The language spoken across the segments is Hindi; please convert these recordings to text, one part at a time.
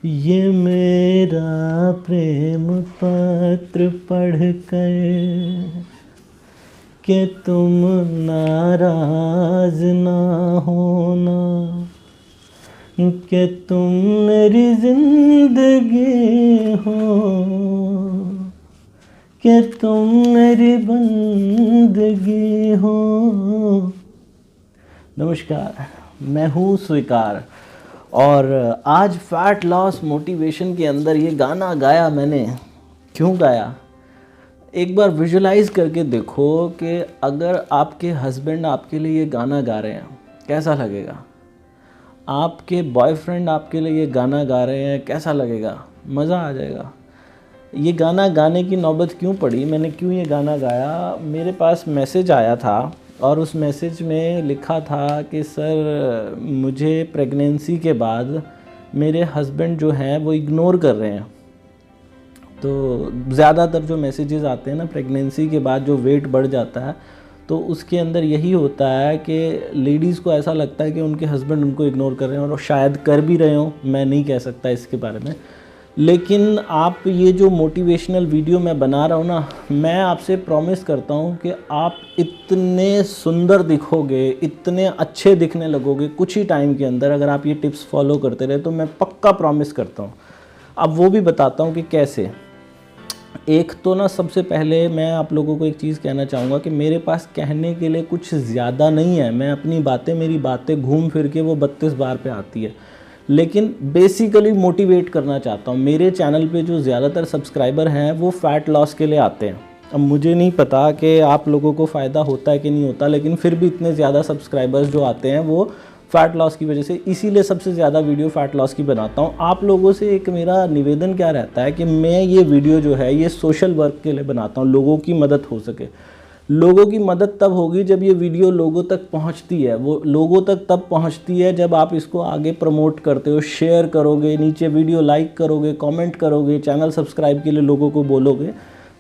ये मेरा प्रेम पत्र पढ़कर कि तुम नाराज ना होना, कि तुम मेरी जिंदगी हो, कि तुम मेरी बंदगी हो। नमस्कार, मैं हूँ स्वीकार और आज फैट लॉस मोटिवेशन के अंदर ये गाना गाया मैंने। क्यों गाया? एक बार विजुलाइज करके देखो कि अगर आपके हस्बैंड आपके लिए ये गाना गा रहे हैं कैसा लगेगा, आपके बॉयफ्रेंड आपके लिए ये गाना गा रहे हैं कैसा लगेगा, मज़ा आ जाएगा। ये गाना गाने की नौबत क्यों पड़ी, मैंने क्यों ये गाना गाया? मेरे पास मैसेज आया था और उस मैसेज में लिखा था कि सर मुझे प्रेगनेंसी के बाद मेरे हस्बैंड जो हैं वो इग्नोर कर रहे हैं। तो ज़्यादातर जो मैसेजेस आते हैं ना प्रेगनेंसी के बाद जो वेट बढ़ जाता है तो उसके अंदर यही होता है कि लेडीज़ को ऐसा लगता है कि उनके हस्बैंड उनको इग्नोर कर रहे हैं, और शायद कर भी रहे हो, मैं नहीं कह सकता इसके बारे में। लेकिन आप ये जो मोटिवेशनल वीडियो मैं बना रहा हूँ ना, मैं आपसे प्रॉमिस करता हूँ कि आप इतने सुंदर दिखोगे, इतने अच्छे दिखने लगोगे कुछ ही टाइम के अंदर, अगर आप ये टिप्स फॉलो करते रहे तो मैं पक्का प्रॉमिस करता हूँ। अब वो भी बताता हूँ कि कैसे। एक तो ना सबसे पहले मैं आप लोगों को एक चीज़ कहना चाहूँगा कि मेरे पास कहने के लिए कुछ ज़्यादा नहीं है। मैं अपनी बातें, मेरी बातें घूम फिर के वो 32 बार पे आती है, लेकिन बेसिकली मोटिवेट करना चाहता हूँ। मेरे चैनल पे जो ज़्यादातर सब्सक्राइबर हैं वो फ़ैट लॉस के लिए आते हैं। अब मुझे नहीं पता कि आप लोगों को फ़ायदा होता है कि नहीं होता, लेकिन फिर भी इतने ज़्यादा सब्सक्राइबर्स जो आते हैं वो फ़ैट लॉस की वजह से, इसीलिए सबसे ज़्यादा वीडियो फ़ैट लॉस की बनाता हूँ। आप लोगों से एक मेरा निवेदन क्या रहता है कि मैं ये वीडियो जो है ये सोशल वर्क के लिए बनाता हूँ, लोगों की मदद हो सके। लोगों की मदद तब होगी जब ये वीडियो लोगों तक पहुंचती है। वो लोगों तक तब पहुंचती है जब आप इसको आगे प्रमोट करते हो, शेयर करोगे, नीचे वीडियो लाइक करोगे, कमेंट करोगे, चैनल सब्सक्राइब के लिए लोगों को बोलोगे,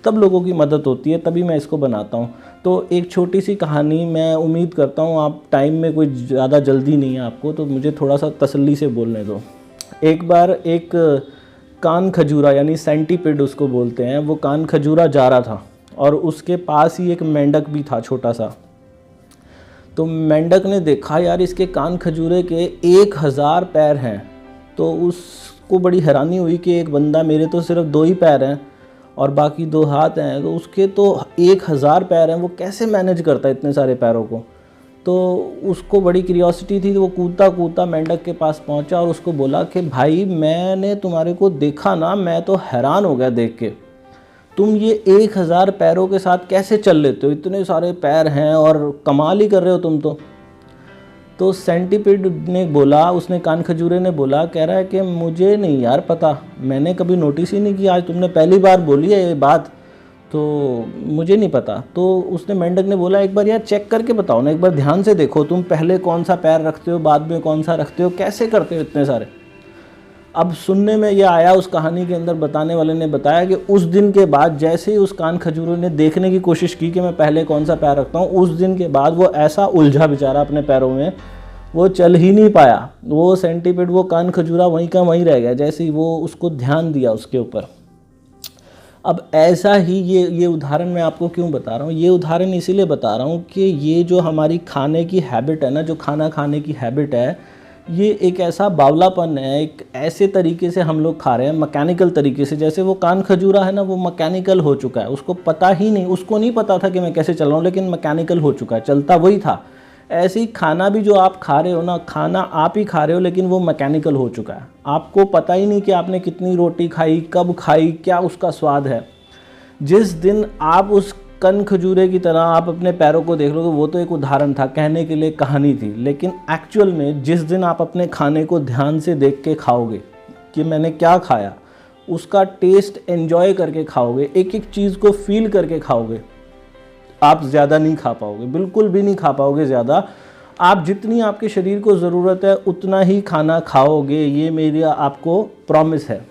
तब लोगों की मदद होती है, तभी मैं इसको बनाता हूँ। तो एक छोटी सी कहानी, मैं उम्मीद करता हूँ आप टाइम में कोई ज़्यादा जल्दी नहीं है आपको, तो मुझे थोड़ा सा तसल्ली से बोलने दो। एक बार एक कान खजूरा यानी सेंटीपिड उसको बोलते हैं, वो कान खजूरा जा रहा था और उसके पास ही एक मेंढक भी था छोटा सा। तो मेंढक ने देखा यार इसके कान खजूरे के 1000 पैर हैं, तो उसको बड़ी हैरानी हुई कि एक बंदा, मेरे तो सिर्फ 2 ही पैर हैं और बाकी 2 हाथ हैं, तो उसके तो 1000 पैर हैं, वो कैसे मैनेज करता है इतने सारे पैरों को। तो उसको बड़ी क्यूरियोसिटी थी, तो वो कूदता कूदता मेंढक के पास पहुंचा और उसको बोला कि भाई मैंने तुम्हारे को देखा ना, मैं तो हैरान हो गया देख के, तुम ये 1000 पैरों के साथ कैसे चल लेते हो, इतने सारे पैर हैं और कमाल ही कर रहे हो तुम तो सेंटीपिड ने बोला, उसने कान खजूरे ने बोला, कह रहा है कि मुझे नहीं यार पता, मैंने कभी नोटिस ही नहीं किया, आज तुमने पहली बार बोली है ये बात, तो मुझे नहीं पता। तो उसने मेंढक ने बोला एक बार यार चेक करके बताओ ना, एक बार ध्यान से देखो, तुम पहले कौन सा पैर रखते हो, बाद में कौन सा रखते हो, कैसे करते हो इतने सारे। अब सुनने में ये आया, उस कहानी के अंदर बताने वाले ने बताया कि उस दिन के बाद जैसे ही उस कान खजूरे ने देखने की कोशिश की कि मैं पहले कौन सा पैर रखता हूँ, उस दिन के बाद वो ऐसा उलझा बेचारा अपने पैरों में, वो चल ही नहीं पाया। वो सेंटीपिड, वो कान खजूरा वहीं का वहीं रह गया, जैसे ही वो उसको ध्यान दिया उसके ऊपर। अब ऐसा ही ये उदाहरण मैं आपको क्यों बता रहा हूँ, ये उदाहरण इसीलिए बता रहा हूँ कि ये जो हमारी खाने की हैबिट है ना, जो खाना खाने की हैबिट है, ये एक ऐसा बावलापन है, एक ऐसे तरीके से हम लोग खा रहे हैं, मैकेनिकल तरीके से। जैसे वो कान खजूरा है ना, वो मैकेनिकल हो चुका है, उसको पता ही नहीं, उसको नहीं पता था कि मैं कैसे चल रहा हूँ, लेकिन मैकेनिकल हो चुका है, चलता वही था। ऐसे ही खाना भी जो आप खा रहे हो ना, खाना आप ही खा रहे हो, लेकिन वो मैकेनिकल हो चुका है। आपको पता ही नहीं कि आपने कितनी रोटी खाई, कब खाई, क्या उसका स्वाद है। जिस दिन आप उस कन खजूरे की तरह आप अपने पैरों को देख लोगे, वो तो एक उदाहरण था, कहने के लिए कहानी थी, लेकिन एक्चुअल में जिस दिन आप अपने खाने को ध्यान से देख के खाओगे कि मैंने क्या खाया, उसका टेस्ट एंजॉय करके खाओगे, एक एक चीज़ को फील करके खाओगे, आप ज़्यादा नहीं खा पाओगे, बिल्कुल भी नहीं खा पाओगे ज़्यादा। आप जितनी आपके शरीर को ज़रूरत है उतना ही खाना खाओगे, ये मेरी आपको प्रॉमिस है।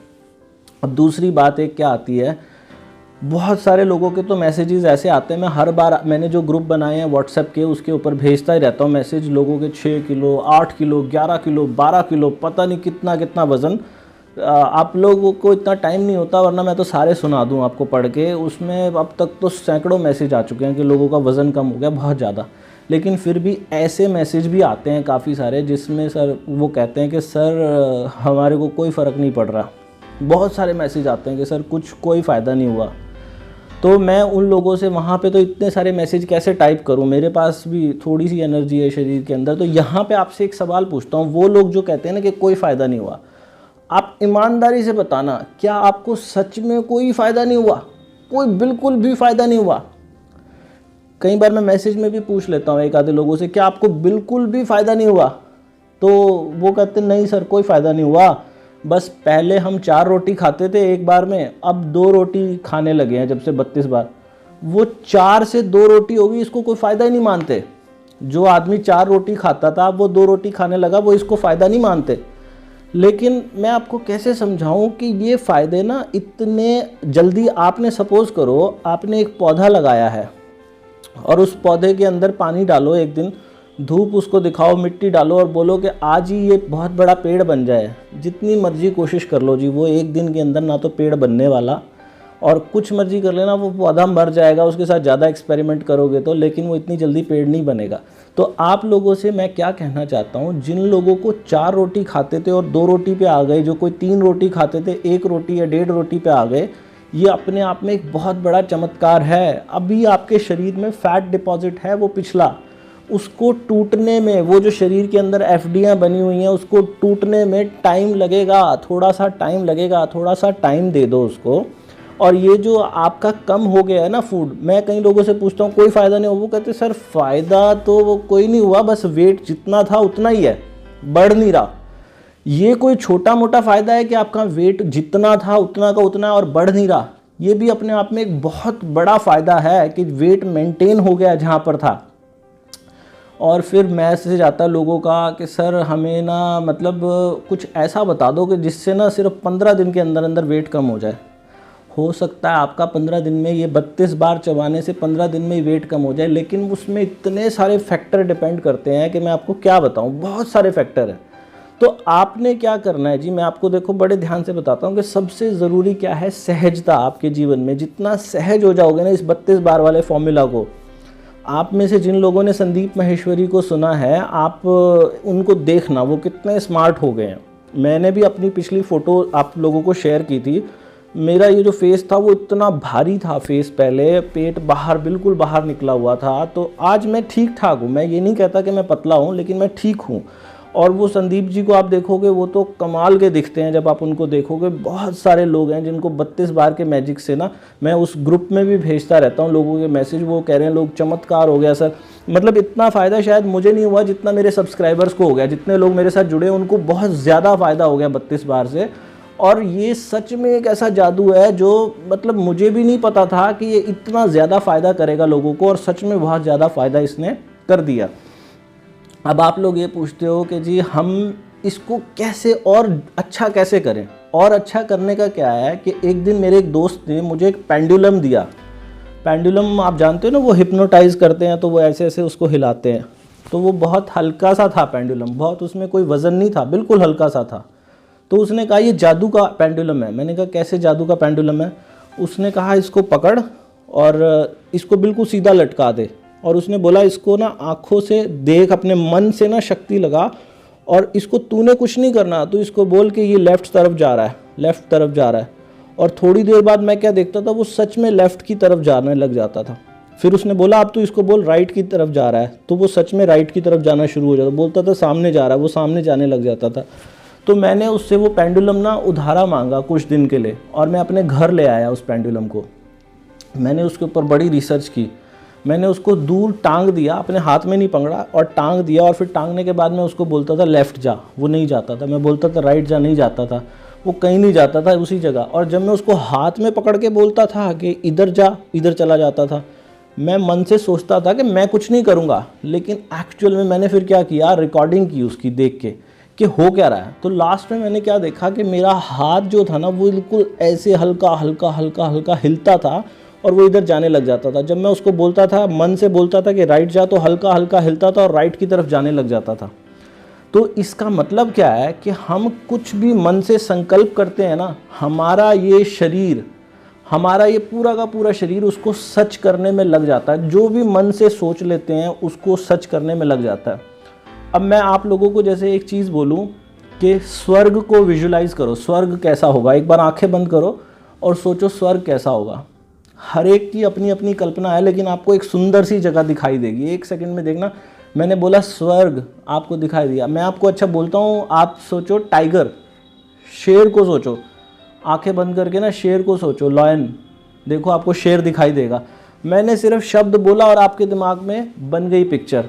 अब दूसरी बात एक क्या आती है, बहुत सारे लोगों के तो मैसेजेस ऐसे आते हैं, मैं हर बार, मैंने जो ग्रुप बनाए हैं व्हाट्सएप के, उसके ऊपर भेजता ही रहता हूँ मैसेज, लोगों के 6 किलो, 8 किलो, 11 किलो, 12 किलो, पता नहीं कितना कितना वज़न। आप लोगों को इतना टाइम नहीं होता, वरना मैं तो सारे सुना दूं आपको पढ़ के। उसमें अब तक तो सैकड़ों मैसेज आ चुके हैं कि लोगों का वज़न कम हो गया बहुत ज़्यादा। लेकिन फिर भी ऐसे मैसेज भी आते हैं काफ़ी सारे जिसमें सर वो कहते हैं कि सर हमारे को कोई फ़र्क नहीं पड़ रहा। बहुत सारे मैसेज आते हैं कि सर कोई फ़ायदा नहीं हुआ। तो मैं उन लोगों से वहाँ पे तो इतने सारे मैसेज कैसे टाइप करूँ, मेरे पास भी थोड़ी सी एनर्जी है शरीर के अंदर। तो यहाँ पे आपसे एक सवाल पूछता हूँ, वो लोग जो कहते हैं ना कि कोई फ़ायदा नहीं हुआ, आप ईमानदारी से बताना, क्या आपको सच में कोई फ़ायदा नहीं हुआ? कोई बिल्कुल भी फ़ायदा नहीं हुआ? कई बार मैं मैसेज में भी पूछ लेता हूँ एक आधे लोगों से, क्या आपको बिल्कुल भी फ़ायदा नहीं हुआ? तो वो कहते नहीं सर कोई फ़ायदा नहीं हुआ, बस पहले हम 4 रोटी खाते थे एक बार में, अब 2 रोटी खाने लगे हैं जब से 32 बार। वो 4 से 2 रोटी होगी, इसको कोई फ़ायदा ही नहीं मानते। जो आदमी 4 रोटी खाता था वो 2 रोटी खाने लगा, वो इसको फ़ायदा नहीं मानते। लेकिन मैं आपको कैसे समझाऊं कि ये फ़ायदे ना इतने जल्दी, आपने सपोज़ करो आपने एक पौधा लगाया है और उस पौधे के अंदर पानी डालो, एक दिन धूप उसको दिखाओ, मिट्टी डालो और बोलो कि आज ही ये बहुत बड़ा पेड़ बन जाए। जितनी मर्जी कोशिश कर लो जी, वो एक दिन के अंदर ना तो पेड़ बनने वाला, और कुछ मर्जी कर लेना वो पौधा मर जाएगा, उसके साथ ज़्यादा एक्सपेरिमेंट करोगे तो, लेकिन वो इतनी जल्दी पेड़ नहीं बनेगा। तो आप लोगों से मैं क्या कहना चाहता हूँ, जिन लोगों को 4 रोटी खाते थे और 2 रोटी पे आ गए, जो कोई 3 रोटी खाते थे 1 रोटी या 1.5 रोटी पे आ गए, ये अपने आप में एक बहुत बड़ा चमत्कार है। अभी आपके शरीर में फैट डिपॉजिट है वो पिछला, उसको टूटने में, वो जो शरीर के अंदर एफडियाँ बनी हुई हैं उसको टूटने में टाइम लगेगा, थोड़ा सा टाइम लगेगा, थोड़ा सा टाइम दे दो उसको। और ये जो आपका कम हो गया है ना फूड, मैं कई लोगों से पूछता हूँ कोई फ़ायदा नहीं हुआ, वो कहते सर फ़ायदा तो वो कोई नहीं हुआ, बस वेट जितना था उतना ही है, बढ़ नहीं रहा। ये कोई छोटा मोटा फ़ायदा है कि आपका वेट जितना था उतना का उतना और बढ़ नहीं रहा? ये भी अपने आप में एक बहुत बड़ा फ़ायदा है कि वेट मेंटेन हो गया जहाँ पर था। और फिर मैसेज आता है लोगों का कि सर हमें ना मतलब कुछ ऐसा बता दो कि जिससे ना सिर्फ 15 दिन के अंदर अंदर वेट कम हो जाए। हो सकता है आपका 15 दिन में, ये 32 बार चबाने से 15 दिन में ही वेट कम हो जाए, लेकिन उसमें इतने सारे फैक्टर डिपेंड करते हैं कि मैं आपको क्या बताऊं, बहुत सारे फैक्टर हैं। तो आपने क्या करना है जी, मैं आपको देखो बड़े ध्यान से बताता हूं कि सबसे ज़रूरी क्या है, सहजता आपके जीवन में। जितना सहज हो जाओगे ना इस 32 बार वाले फॉर्मूला को, आप में से जिन लोगों ने संदीप माहेश्वरी को सुना है, आप उनको देखना वो कितने स्मार्ट हो गए हैं। मैंने भी अपनी पिछली फ़ोटो आप लोगों को शेयर की थी। मेरा ये जो फेस था वो इतना भारी था, फेस पहले, पेट बाहर बिल्कुल बाहर निकला हुआ था। तो आज मैं ठीक ठाक हूँ, मैं ये नहीं कहता कि मैं पतला हूँ, लेकिन मैं ठीक हूँ। और वो संदीप जी को आप देखोगे वो तो कमाल के दिखते हैं जब आप उनको देखोगे। बहुत सारे लोग हैं जिनको 32 बार के मैजिक से ना, मैं उस ग्रुप में भी भेजता रहता हूँ लोगों के मैसेज, वो कह रहे हैं लोग चमत्कार हो गया सर। मतलब इतना फ़ायदा शायद मुझे नहीं हुआ जितना मेरे सब्सक्राइबर्स को हो गया, जितने लोग मेरे साथ जुड़े उनको बहुत ज़्यादा फ़ायदा हो गया 32 बार से। और ये सच में एक ऐसा जादू है जो मतलब मुझे भी नहीं पता था कि ये इतना ज़्यादा फ़ायदा करेगा लोगों को, और सच में बहुत ज़्यादा फ़ायदा इसने कर दिया। अब आप लोग ये पूछते हो कि जी हम इसको कैसे और अच्छा कैसे करें। और अच्छा करने का क्या है कि एक दिन मेरे एक दोस्त ने मुझे एक पेंडुलम दिया। पेंडुलम आप जानते हो ना, वो हिप्नोटाइज करते हैं तो वो ऐसे ऐसे उसको हिलाते हैं। तो वो बहुत हल्का सा था पेंडुलम, बहुत उसमें कोई वज़न नहीं था, बिल्कुल हल्का सा था। तो उसने कहा ये जादू का पेंडुलम है। मैंने कहा कैसे जादू का पेंडुलम है? उसने कहा इसको पकड़ और इसको बिल्कुल सीधा लटका दे, और उसने बोला इसको ना आँखों से देख, अपने मन से ना शक्ति लगा, और इसको तूने कुछ नहीं करना, तो इसको बोल के ये लेफ़्ट तरफ जा रहा है, लेफ़्ट तरफ जा रहा है। और थोड़ी देर बाद मैं क्या देखता था, वो सच में लेफ़्ट की तरफ जाने लग जाता था। फिर उसने बोला अब तो इसको बोल राइट की तरफ जा रहा है, तो वो सच में राइट की तरफ जाना शुरू हो जाता। बोलता था सामने जा रहा है, वो सामने जाने लग जाता था। तो मैंने उससे वो पेंडुलम ना उधारा मांगा कुछ दिन के लिए, और मैं अपने घर ले आया उस पेंडुलम को। मैंने उसके ऊपर बड़ी रिसर्च की, मैंने उसको दूर टांग दिया, अपने हाथ में नहीं पकड़ा और टांग दिया। और फिर टांगने के बाद मैं उसको बोलता था लेफ़्ट जा, वो नहीं जाता था। मैं बोलता था राइट जा, नहीं जाता था। वो कहीं नहीं जाता था, उसी जगह। और जब मैं उसको हाथ में पकड़ के बोलता था कि इधर जा, इधर चला जाता था। मैं मन से सोचता था कि मैं कुछ नहीं करूँगा, लेकिन एक्चुअल में मैंने फिर क्या किया, रिकॉर्डिंग की उसकी देख के कि हो क्या रहा है। तो लास्ट में मैंने क्या देखा कि मेरा हाथ जो था ना वो बिल्कुल ऐसे हल्का हल्का हल्का हल्का हिलता था, और वो इधर जाने लग जाता था। जब मैं उसको बोलता था, मन से बोलता था कि राइट जा, तो हल्का हल्का हिलता था और राइट की तरफ जाने लग जाता था। तो इसका मतलब क्या है कि हम कुछ भी मन से संकल्प करते हैं ना, हमारा ये शरीर, हमारा ये पूरा का पूरा शरीर उसको सच करने में लग जाता है। जो भी मन से सोच लेते हैं उसको सच करने में लग जाता है। अब मैं आप लोगों को जैसे एक चीज़ बोलूं कि स्वर्ग को विजुलाइज करो, स्वर्ग कैसा होगा। एक बार आंखें बंद करो और सोचो स्वर्ग कैसा होगा। हर एक की अपनी अपनी कल्पना है, लेकिन आपको एक सुंदर सी जगह दिखाई देगी। एक सेकंड में देखना, मैंने बोला स्वर्ग, आपको दिखाई दिया। मैं आपको अच्छा बोलता हूँ, आप सोचो टाइगर, शेर को सोचो, आंखें बंद करके ना शेर को सोचो, लॉयन, देखो आपको शेर दिखाई देगा। मैंने सिर्फ शब्द बोला और आपके दिमाग में बन गई पिक्चर।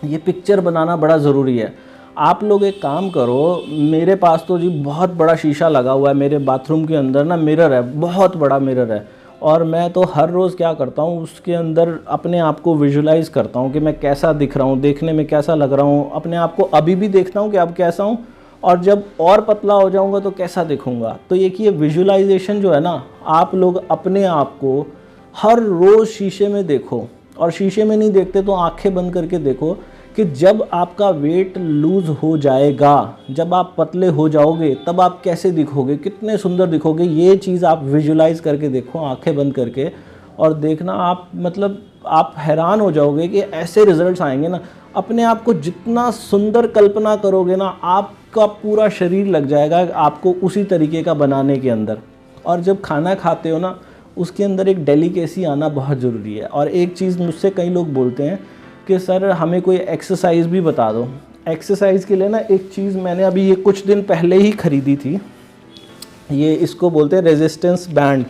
ये पिक्चर बनाना बड़ा ज़रूरी है। आप लोग एक काम करो, मेरे पास तो जी बहुत बड़ा शीशा लगा हुआ है मेरे बाथरूम के अंदर ना, मिरर है, बहुत बड़ा मिरर है, और मैं तो हर रोज़ क्या करता हूँ, उसके अंदर अपने आप को विजुलाइज करता हूँ कि मैं कैसा दिख रहा हूँ, देखने में कैसा लग रहा हूँ। अपने आप को अभी भी देखता हूँ कि अब कैसा हूँ, और जब और पतला हो जाऊँगा तो कैसा दिखूँगा। तो ये विजुलाइजेशन जो है ना, आप लोग अपने आप को हर रोज़ शीशे में देखो, और शीशे में नहीं देखते तो आंखें बंद करके देखो कि जब आपका वेट लूज़ हो जाएगा, जब आप पतले हो जाओगे, तब आप कैसे दिखोगे, कितने सुंदर दिखोगे। ये चीज़ आप विजुलाइज करके देखो आंखें बंद करके, और देखना आप मतलब आप हैरान हो जाओगे कि ऐसे रिजल्ट्स आएंगे ना। अपने आप को जितना सुंदर कल्पना करोगे ना, आपका पूरा शरीर लग जाएगा आपको उसी तरीके का बनाने के अंदर। और जब खाना खाते हो ना, उसके अंदर एक डेलिकेसी आना बहुत ज़रूरी है। और एक चीज़ मुझसे कई लोग बोलते हैं कि सर हमें कोई एक्सरसाइज भी बता दो। एक्सरसाइज के लिए ना एक चीज़ मैंने अभी ये कुछ दिन पहले ही ख़रीदी थी, ये इसको बोलते हैं रेजिस्टेंस बैंड,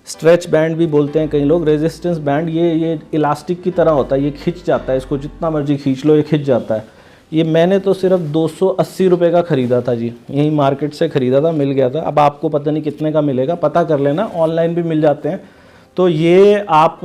स्ट्रेच बैंड भी बोलते हैं कई लोग। रेजिस्टेंस बैंड ये इलास्टिक की तरह होता है, ये खिंच जाता है, इसको जितना मर्जी खींच लो ये खिंच जाता है। ये मैंने तो सिर्फ 280 रुपये का ख़रीदा था जी, यहीं मार्केट से ख़रीदा था, मिल गया था। अब आपको पता नहीं कितने का मिलेगा, पता कर लेना, ऑनलाइन भी मिल जाते हैं। तो ये आप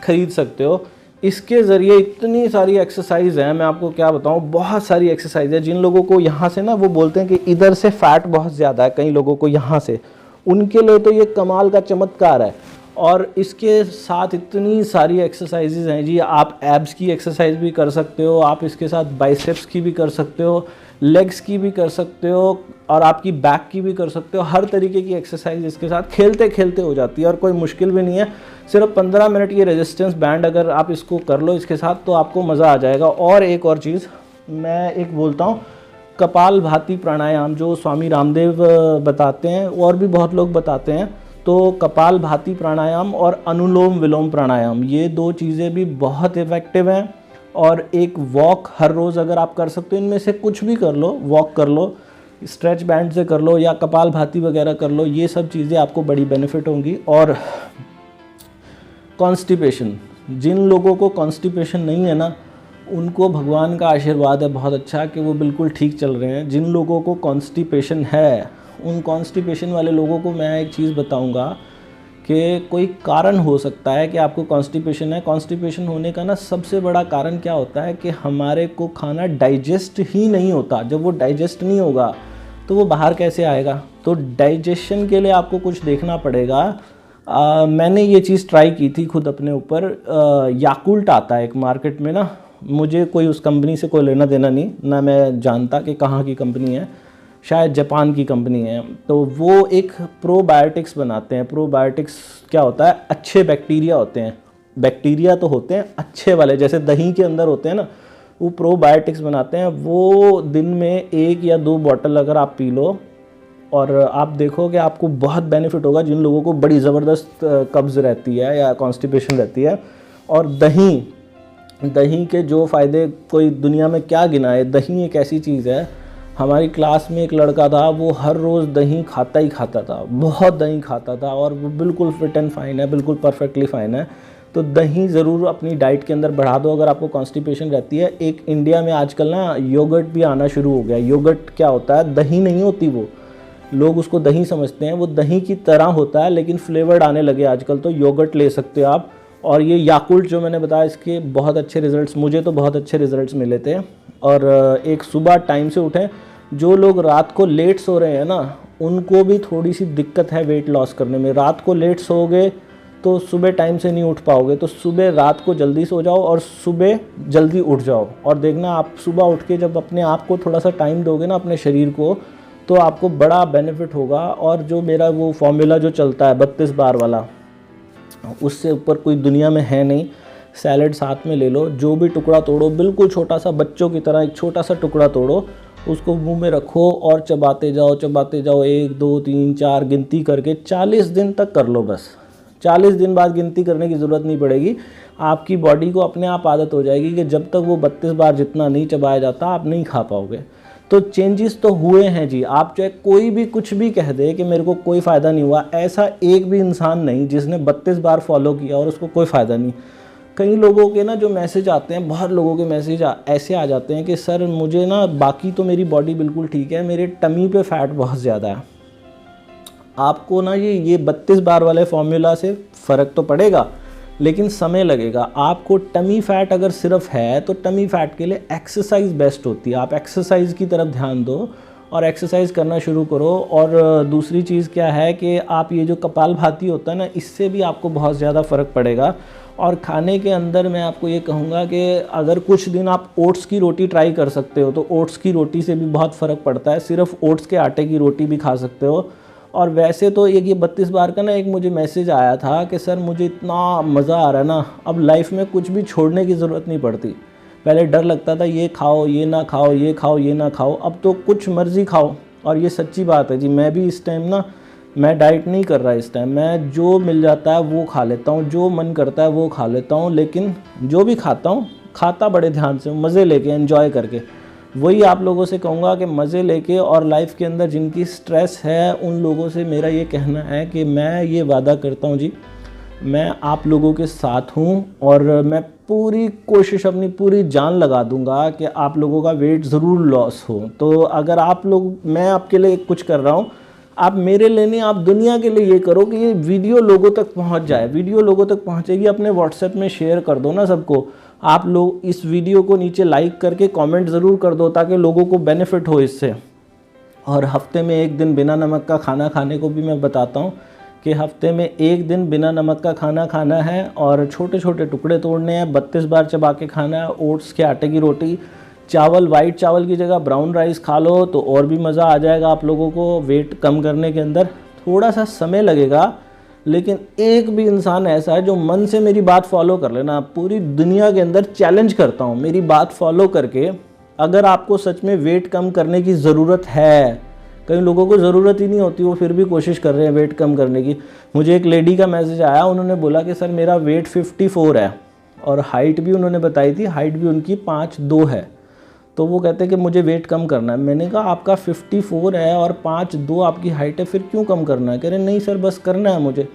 ख़रीद सकते हो। इसके ज़रिए इतनी सारी एक्सरसाइज हैं, मैं आपको क्या बताऊं, बहुत सारी एक्सरसाइज है। जिन लोगों को यहाँ से ना, वो बोलते हैं कि इधर से फ़ैट बहुत ज़्यादा है, कई लोगों को यहाँ से, उनके लिए तो ये कमाल का चमत्कार है। और इसके साथ इतनी सारी एक्सरसाइजेज हैं जी। आप एब्स की एक्सरसाइज भी कर सकते हो, आप इसके साथ बाइसेप्स की भी कर सकते हो, लेग्स की भी कर सकते हो, और आपकी बैक की भी कर सकते हो। हर तरीके की एक्सरसाइज इसके साथ खेलते खेलते हो जाती है, और कोई मुश्किल भी नहीं है। सिर्फ 15 मिनट ये रेजिस्टेंस बैंड अगर आप इसको कर लो इसके साथ, तो आपको मज़ा आ जाएगा। और एक और चीज़ मैं एक बोलता हूँ, कपाल भाती प्राणायाम जो स्वामी रामदेव बताते हैं, और भी बहुत लोग बताते हैं। तो कपाल भाती प्राणायाम और अनुलोम विलोम प्राणायाम, ये दो चीज़ें भी बहुत इफ़ेक्टिव हैं। और एक वॉक हर रोज़ अगर आप कर सकते हो, इनमें से कुछ भी कर लो, वॉक कर लो, स्ट्रेच बैंड से कर लो, या कपाल भाती वगैरह कर लो, ये सब चीज़ें आपको बड़ी बेनिफिट होंगी। और कॉन्स्टिपेशन, जिन लोगों को कॉन्स्टिपेशन नहीं है ना, उनको भगवान का आशीर्वाद है बहुत अच्छा कि वो बिल्कुल ठीक चल रहे हैं। जिन लोगों को कॉन्स्टिपेशन है, उन कॉन्स्टिपेशन वाले लोगों को मैं एक चीज़ बताऊंगा कि कोई कारण हो सकता है कि आपको कॉन्स्टिपेशन है। कॉन्स्टिपेशन होने का ना सबसे बड़ा कारण क्या होता है कि हमारे को खाना डाइजेस्ट ही नहीं होता। जब वो डाइजेस्ट नहीं होगा तो वो बाहर कैसे आएगा। तो डाइजेशन के लिए आपको कुछ देखना पड़ेगा। मैंने ये चीज़ ट्राई की थी खुद अपने ऊपर। याकुल्ट आता है एक मार्केट में ना, मुझे कोई उस कंपनी से कोई लेना देना नहीं, ना मैं जानता कि कहाँ की कंपनी है, शायद जापान की कंपनी है। तो वो एक प्रोबायोटिक्स बनाते हैं। प्रोबायोटिक्स क्या होता है, अच्छे बैक्टीरिया होते हैं, बैक्टीरिया तो होते हैं अच्छे वाले, जैसे दही के अंदर होते हैं ना, वो प्रोबायोटिक्स बनाते हैं। वो दिन में 1 या 2 बॉटल अगर आप पी लो, और आप देखोगे आपको बहुत बेनिफिट होगा। जिन लोगों को बड़ी ज़बरदस्त कब्ज़ रहती है या कॉन्स्टिपेशन रहती है। और दही के जो फ़ायदे कोई दुनिया में क्या गिनाए। दही एक ऐसी चीज़ है, हमारी क्लास में एक लड़का था, वो हर रोज़ दही खाता ही खाता था, बहुत दही खाता था, और वो बिल्कुल फिट एंड फाइन है, बिल्कुल परफेक्टली फाइन है। तो दही ज़रूर अपनी डाइट के अंदर बढ़ा दो अगर आपको कॉन्स्टिपेशन रहती है। एक इंडिया में आजकल ना योगर्ट भी आना शुरू हो गया। योगर्ट क्या होता है, दही नहीं होती, वो लोग उसको दही समझते हैं, वो दही की तरह होता है लेकिन फ्लेवर्ड आने लगे आजकल। तो योगर्ट ले सकते हो आप। और ये याकुल्ट जो मैंने बताया, इसके बहुत अच्छे रिजल्ट्स, मुझे तो बहुत अच्छे रिजल्ट्स मिले थे। और एक सुबह टाइम से उठें। जो लोग रात को लेट सो रहे हैं ना, उनको भी थोड़ी सी दिक्कत है वेट लॉस करने में। रात को लेट सोओगे तो सुबह टाइम से नहीं उठ पाओगे। तो सुबह रात को जल्दी सो जाओ और सुबह जल्दी उठ जाओ, और देखना आप सुबह उठ के जब अपने आप को थोड़ा सा टाइम दोगे ना, अपने शरीर को, तो आपको बड़ा बेनिफिट होगा। और जो मेरा वो फॉर्मूला जो चलता है 32 बार वाला, उससे ऊपर कोई दुनिया में है नहीं। सैलेड साथ में ले लो, जो भी टुकड़ा तोड़ो बिल्कुल छोटा सा, बच्चों की तरह एक छोटा सा टुकड़ा तोड़ो, उसको मुंह में रखो और चबाते जाओ 1 2 3 4 गिनती करके 40 दिन तक कर लो। बस 40 दिन बाद गिनती करने की ज़रूरत नहीं पड़ेगी, आपकी बॉडी को अपने आप आदत हो जाएगी कि जब तक वो 32 बार जितना नहीं चबाया जाता आप नहीं खा पाओगे। तो चेंजेस तो हुए हैं जी। आप चाहे कोई भी कुछ भी कह दे कि मेरे को कोई फ़ायदा नहीं हुआ, ऐसा एक भी इंसान नहीं जिसने 32 बार फॉलो किया और उसको कोई फ़ायदा नहीं। कई लोगों के ना जो मैसेज आते हैं, बहुत लोगों के मैसेज ऐसे आ जाते हैं कि सर मुझे ना, बाकी तो मेरी बॉडी बिल्कुल ठीक है, मेरे टमी पे फैट बहुत ज़्यादा है। आपको ना ये 32 बार वाले फॉर्मूला से फ़र्क तो पड़ेगा, लेकिन समय लगेगा। आपको टमी फैट अगर सिर्फ है तो टमी फैट के लिए एक्सरसाइज बेस्ट होती है। आप एक्सरसाइज की तरफ ध्यान दो और एक्सरसाइज करना शुरू करो। और दूसरी चीज़ क्या है कि आप ये जो कपालभाति होता है ना, इससे भी आपको बहुत ज़्यादा फ़र्क पड़ेगा। और खाने के अंदर मैं आपको ये कहूँगा कि अगर कुछ दिन आप ओट्स की रोटी ट्राई कर सकते हो तो ओट्स की रोटी से भी बहुत फ़र्क पड़ता है। सिर्फ ओट्स के आटे की रोटी भी खा सकते हो। और वैसे तो ये 32 बार का ना एक मुझे मैसेज आया था कि सर मुझे इतना मज़ा आ रहा है ना, अब लाइफ में कुछ भी छोड़ने की ज़रूरत नहीं पड़ती। पहले डर लगता था ये खाओ ये ना खाओ, ये खाओ ये ना खाओ, अब तो कुछ मर्ज़ी खाओ। और ये सच्ची बात है जी, मैं भी इस टाइम ना, मैं डाइट नहीं कर रहा इस टाइम, मैं जो मिल जाता है वो खा लेता हूँ, जो मन करता है वो खा लेता हूँ। लेकिन जो भी खाता हूँ, खाता बड़े ध्यान से, मज़े लेके, एंजॉय करके। वही आप लोगों से कहूँगा कि मज़े लेके, और लाइफ के अंदर जिनकी स्ट्रेस है उन लोगों से मेरा ये कहना है कि मैं ये वादा करता हूँ जी, मैं आप लोगों के साथ हूँ और मैं पूरी कोशिश, अपनी पूरी जान लगा दूंगा कि आप लोगों का वेट ज़रूर लॉस हो। तो अगर आप लोग, मैं आपके लिए कुछ कर रहा हूँ, आप मेरे लिए नहीं, आप दुनिया के लिए ये करो कि ये वीडियो लोगों तक पहुँच जाए। वीडियो लोगों तक पहुँचेगी, अपने व्हाट्सएप में शेयर कर दो ना सबको। आप लोग इस वीडियो को नीचे लाइक करके कमेंट ज़रूर कर दो ताकि लोगों को बेनिफिट हो इससे। और हफ्ते में 1 दिन बिना नमक का खाना खाने को भी मैं बताता हूँ कि हफ्ते में 1 दिन बिना नमक का खाना खाना है और छोटे छोटे टुकड़े तोड़ने हैं, 32 बार चबा के खाना है। ओट्स के आटे की रोटी, चावल, वाइट चावल की जगह ब्राउन राइस खा लो तो और भी मज़ा आ जाएगा आप लोगों को वेट कम करने के अंदर। थोड़ा सा समय लगेगा, लेकिन एक भी इंसान ऐसा है जो मन से मेरी बात फॉलो कर लेना, पूरी दुनिया के अंदर चैलेंज करता हूँ, मेरी बात फॉलो करके अगर आपको सच में वेट कम करने की ज़रूरत है, कई लोगों को ज़रूरत ही नहीं होती, वो फिर भी कोशिश कर रहे हैं वेट कम करने की। मुझे एक लेडी का मैसेज आया, उन्होंने बोला कि सर मेरा वेट 54 है और हाइट भी उन्होंने बताई थी, हाइट भी उनकी 5'2" है। तो वो कहते हैं कि मुझे वेट कम करना है। मैंने कहा आपका 54 है और 5'2" आपकी हाइट है, फिर क्यों कम करना है? कह रहे नहीं सर बस करना है मुझे।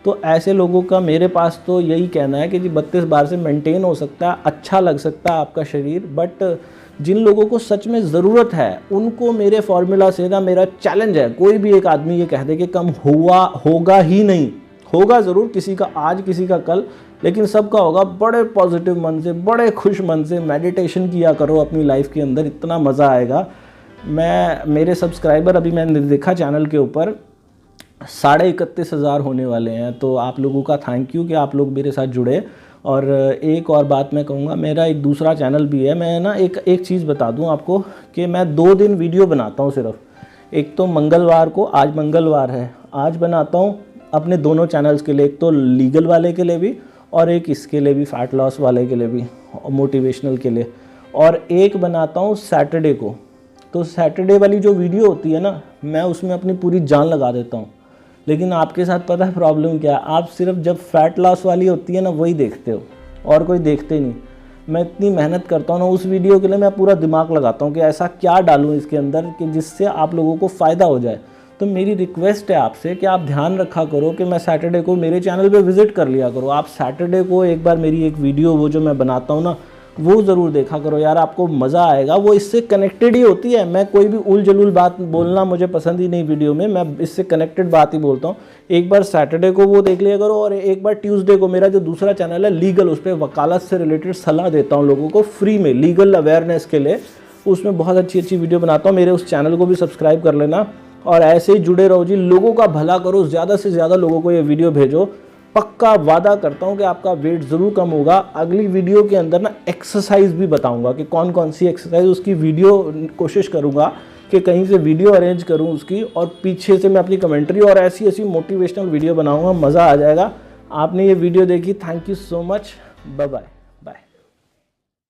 तो ऐसे लोगों का मेरे पास तो यही कहना है कि जी 32 बार से मेंटेन हो सकता है, अच्छा लग सकता है आपका शरीर, बट जिन लोगों को सच में ज़रूरत है उनको मेरे फार्मूला से ना, मेरा चैलेंज है, कोई भी एक आदमी ये कह दे कि कम होगा ही नहीं, होगा ज़रूर, किसी का आज किसी का कल, लेकिन सबका होगा। बड़े पॉजिटिव मन से, बड़े खुश मन से मेडिटेशन किया करो अपनी लाइफ के अंदर, इतना मज़ा आएगा। मेरे सब्सक्राइबर अभी मैंने देखा चैनल के ऊपर 31,500 होने वाले हैं। तो आप लोगों का थैंक यू कि आप लोग मेरे साथ जुड़े। और एक और बात मैं कहूँगा, मेरा एक दूसरा चैनल भी है। मैं ना एक चीज़ बता दूँ आपको कि मैं 2 दिन वीडियो बनाता हूँ सिर्फ। एक तो मंगलवार को, आज मंगलवार है, आज बनाता हूँ अपने दोनों चैनल्स के लिए, एक तो लीगल वाले के लिए भी और एक इसके लिए भी, फैट लॉस वाले के लिए भी और मोटिवेशनल के लिए। और एक बनाता हूँ सैटरडे को। तो सैटरडे वाली जो वीडियो होती है ना, मैं उसमें अपनी पूरी जान लगा देता हूँ। लेकिन आपके साथ पता है प्रॉब्लम क्या है? आप सिर्फ जब फैट लॉस वाली होती है ना वही देखते हो और कोई देखते नहीं। मैं इतनी मेहनत करता हूँ ना उस वीडियो के लिए, मैं पूरा दिमाग लगाता हूँ कि ऐसा क्या डालूँ इसके अंदर कि जिससे आप लोगों को फ़ायदा हो जाए। तो मेरी रिक्वेस्ट है आपसे कि आप ध्यान रखा करो कि मैं सैटरडे को मेरे चैनल पे विज़िट कर लिया करो। आप सैटरडे को एक बार मेरी एक वीडियो वो जो मैं बनाता हूँ ना, वो ज़रूर देखा करो यार, आपको मज़ा आएगा। वो इससे कनेक्टेड ही होती है। मैं कोई भी उल जलूल बात बोलना मुझे पसंद ही नहीं वीडियो में, मैं इससे कनेक्टेड बात ही बोलता हूँ। एक बार सैटरडे को वो देख लिया करो और एक बार ट्यूसडे को मेरा जो दूसरा चैनल है लीगल, उस पर वकालत से रिलेटेड सलाह देता हूँ लोगों को फ्री में, लीगल अवेयरनेस के लिए। उसमें बहुत अच्छी अच्छी वीडियो बनाता हूँ। मेरे उस चैनल को भी सब्सक्राइब कर लेना और ऐसे ही जुड़े रहो जी। लोगों का भला करो, ज़्यादा से ज़्यादा लोगों को ये वीडियो भेजो पक्का वादा करता हूँ कि आपका वेट ज़रूर कम होगा। अगली वीडियो के अंदर ना एक्सरसाइज भी बताऊँगा कि कौन कौन सी एक्सरसाइज, उसकी वीडियो कोशिश करूँगा कि कहीं से वीडियो अरेंज करूँ उसकी, और पीछे से मैं अपनी कमेंट्री और ऐसी ऐसी मोटिवेशनल वीडियो बनाऊँगा, मज़ा आ जाएगा। आपने ये वीडियो देखी, thank you so much, bye bye.